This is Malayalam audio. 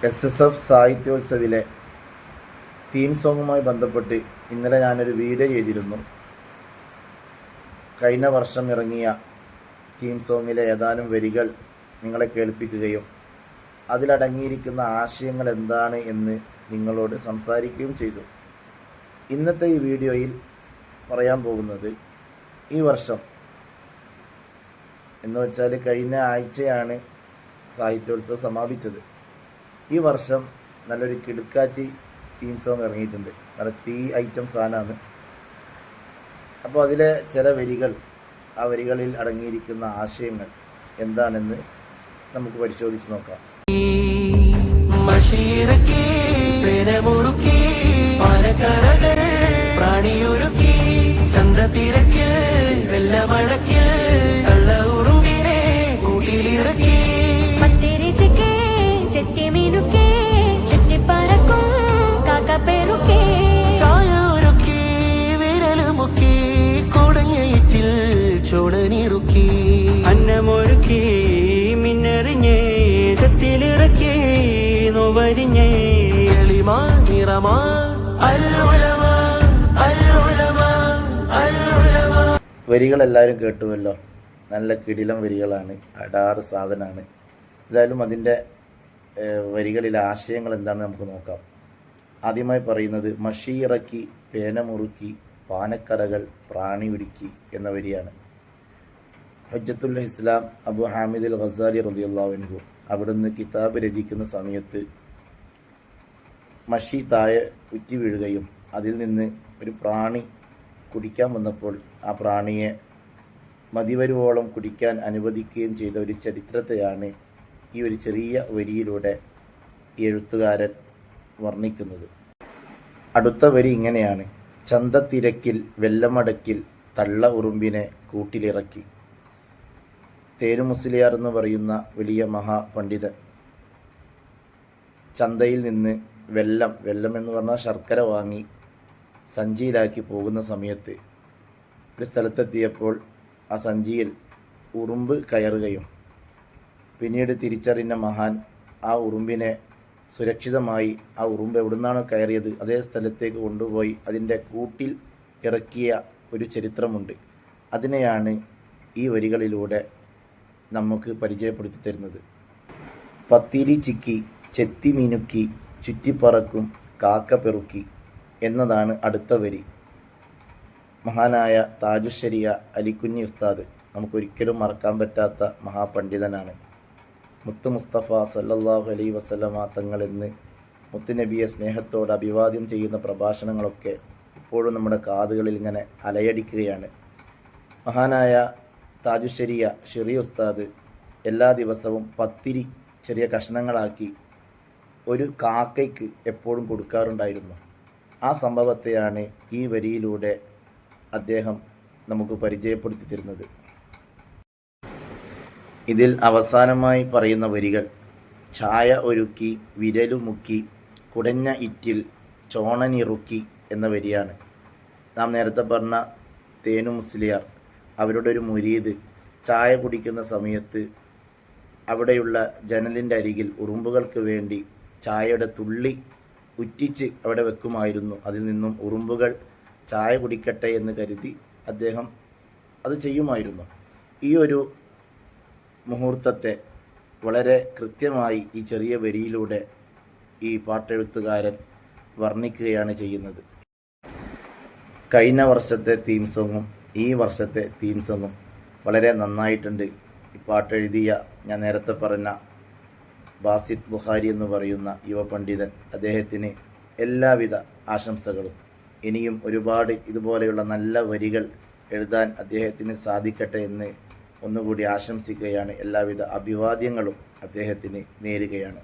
SSF സാഹിത്യോത്സവിലെ തീം സോങ്ങുമായി ബന്ധപ്പെട്ട് ഇന്നലെ ഞാനൊരു വീഡിയോ ചെയ്തിരുന്നു. കഴിഞ്ഞ വർഷം ഇറങ്ങിയ തീം സോങ്ങിലെ ഏതാനും വരികൾ നിങ്ങളെ കേൾപ്പിക്കുകയും അതിലടങ്ങിയിരിക്കുന്ന ആശയങ്ങൾ എന്താണ് എന്ന് നിങ്ങളോട് സംസാരിക്കുകയും ചെയ്തു. ഇന്നത്തെ ഈ വീഡിയോയിൽ പറയാൻ പോകുന്നത് ഈ വർഷം എന്ന് വെച്ചാൽ കഴിഞ്ഞ ആഴ്ചയാണ് സാഹിത്യോത്സവം സമാപിച്ചത്. ഈ വർഷം നല്ലൊരു കിടുക്കാച്ചി തീം സോങ് ഇറങ്ങിയിട്ടുണ്ട്. നല്ല തീ ഐറ്റം സാധനമാണ്. അപ്പോൾ അതിലെ ചില വരികൾ, ആ വരികളിൽ അടങ്ങിയിരിക്കുന്ന ആശയങ്ങൾ എന്താണെന്ന് നമുക്ക് പരിശോധിച്ച് നോക്കാം. അന്നമൊരുക്കി മിന്നറിഞ്ഞേ ചത്തിലിറക്കി നോവരിഞ്ഞേ എളിമാ നിറമാ അൽഉലമാ അൽഉലമാ അൽഉലമാ. വരികളെല്ലാവരും കേട്ടുവല്ലോ. നല്ല കിടിലം വരികളാണ്, അടാറ് സാധനമാണ്. എന്തായാലും അതിൻ്റെ വരികളിലെ ആശയങ്ങൾ എന്താണെന്ന് നമുക്ക് നോക്കാം. ആദ്യമായി പറയുന്നത് മഷീറക്കി പേനമുറുക്കി പാനക്കരകൾ പ്രാണി ഉരുക്കി എന്ന വരിയാണ്. ഹജ്ജത്തുൽ ഇസ്ലാം അബു ഹാമിദ് അൽ ഖസാലി റളിയല്ലാഹു അൻഹു അവിടുന്ന് കിതാബ് രചിക്കുന്ന സമയത്ത് മഷി താഴെ ഉറ്റി വീഴുകയും അതിൽ നിന്ന് ഒരു പ്രാണി കുടിക്കാൻ വന്നപ്പോൾ ആ പ്രാണിയെ മതിവരുവോളം കുടിക്കാൻ അനുവദിക്കുകയും ചെയ്ത ഒരു ചരിത്രത്തെയാണ് ഈ ഒരു ചെറിയ വരിയിലൂടെ ഈ എഴുത്തുകാരൻ വർണ്ണിക്കുന്നത്. അടുത്ത വരി ഇങ്ങനെയാണ്: ചന്തത്തിരക്കിൽ വെല്ലമടക്കിൽ തള്ള ഉറുമ്പിനെ കൂട്ടിലിറക്കി. തേരു മുസ്ലിയാർ എന്ന് പറയുന്ന വലിയ മഹാപണ്ഡിതൻ ചന്തയിൽ നിന്ന് വെല്ലം എന്ന് പറഞ്ഞാൽ ശർക്കര വാങ്ങി സഞ്ചിയിലാക്കി പോകുന്ന സമയത്ത് ഒരു സ്ഥലത്തെത്തിയപ്പോൾ ആ സഞ്ചിയിൽ ഉറുമ്പ് കയറുകയും പിന്നീട് തിരിച്ചറിഞ്ഞ മഹാൻ ആ ഉറുമ്പിനെ സുരക്ഷിതമായി ആ ഉറുമ്പ് എവിടുന്നാണോ കയറിയത് അതേ സ്ഥലത്തേക്ക് കൊണ്ടുപോയി അതിൻ്റെ കൂട്ടിൽ ഇറക്കിയ ഒരു ചരിത്രമുണ്ട്. അതിനെയാണ് ഈ വരികളിലൂടെ നമുക്ക് പരിചയപ്പെടുത്തി തരുന്നത്. പത്തിരി ചിക്കി ചെത്തി മിനുക്കി ചുറ്റിപ്പറക്കും കാക്ക പെറുക്കി എന്നതാണ് അടുത്ത വരി. മഹാനായ താജുശ്ശരിയ അലിക്കുഞ്ഞി ഉസ്താദ് നമുക്കൊരിക്കലും മറക്കാൻ പറ്റാത്ത മഹാപണ്ഡിതനാണ്. മുത്ത് മുസ്തഫ സല്ലല്ലാഹു അലൈഹി വസല്ലമ തങ്ങളെന്ന് മുത്തുനബിയെ സ്നേഹത്തോട് അഭിവാദ്യം ചെയ്യുന്ന പ്രഭാഷണങ്ങളൊക്കെ ഇപ്പോഴും നമ്മുടെ കാതുകളിൽ ഇങ്ങനെ അലയടിക്കുകയാണ്. മഹാനായ താജുശ്ശരിയ ഷിറി ഉസ്താദ് എല്ലാ ദിവസവും പത്തിരി ചെറിയ കഷ്ണങ്ങളാക്കി ഒരു കാക്കയ്ക്ക് എപ്പോഴും കൊടുക്കാറുണ്ടായിരുന്നു. ആ സംഭവത്തെയാണ് ഈ വരിയിലൂടെ അദ്ദേഹം നമുക്ക് പരിചയപ്പെടുത്തി തരുന്നത്. ഇതിൽ അവസാനമായി പറയുന്ന വരികൾ ചായ ഒരുക്കി വിരലുമുക്കി കുടഞ്ഞ ഇറ്റിൽ ചോണനിറുക്കി എന്ന വരിയാണ്. നാം നേരത്തെ പറഞ്ഞ തേനു മുസ്ലിയാർ അവരുടെ ഒരു മുരീദ് ചായ കുടിക്കുന്ന സമയത്ത് അവിടെയുള്ള ജനലിൻ്റെ അരികിൽ ഉറുമ്പുകൾക്ക് വേണ്ടി ചായയുടെ തുള്ളി ഉറ്റിച്ച് അവിടെ വെക്കുമായിരുന്നു. അതിൽ നിന്നും ഉറുമ്പുകൾ ചായ കുടിക്കട്ടെ എന്ന് കരുതി അദ്ദേഹം അത് ചെയ്യുമായിരുന്നു. ഈ ഒരു മുഹൂർത്തത്തെ വളരെ കൃത്യമായി ഈ ചെറിയ വരിയിലൂടെ ഈ പാട്ടെഴുത്തുകാരൻ വർണ്ണിക്കുകയാണ് ചെയ്യുന്നത്. കഴിഞ്ഞ വർഷത്തെ തീം സോങ്ങും ഈ വർഷത്തെ തീം സോങ്ങും വളരെ നന്നായിട്ടുണ്ട്. ഈ പാട്ടെഴുതിയ ഞാൻ നേരത്തെ പറഞ്ഞ ബാസിത് ബുഖാരി എന്ന് പറയുന്ന യുവ പണ്ഡിതൻ, അദ്ദേഹത്തിന് എല്ലാവിധ ആശംസകളും. ഇനിയും ഒരുപാട് ഇതുപോലെയുള്ള നല്ല വരികൾ എഴുതാൻ അദ്ദേഹത്തിന് സാധിക്കട്ടെ എന്ന് ഒന്നുകൂടി ആശംസിക്കുകയാണ്. എല്ലാവിധ അഭിവാദ്യങ്ങളും അദ്ദേഹത്തിന് നേരുകയാണ്.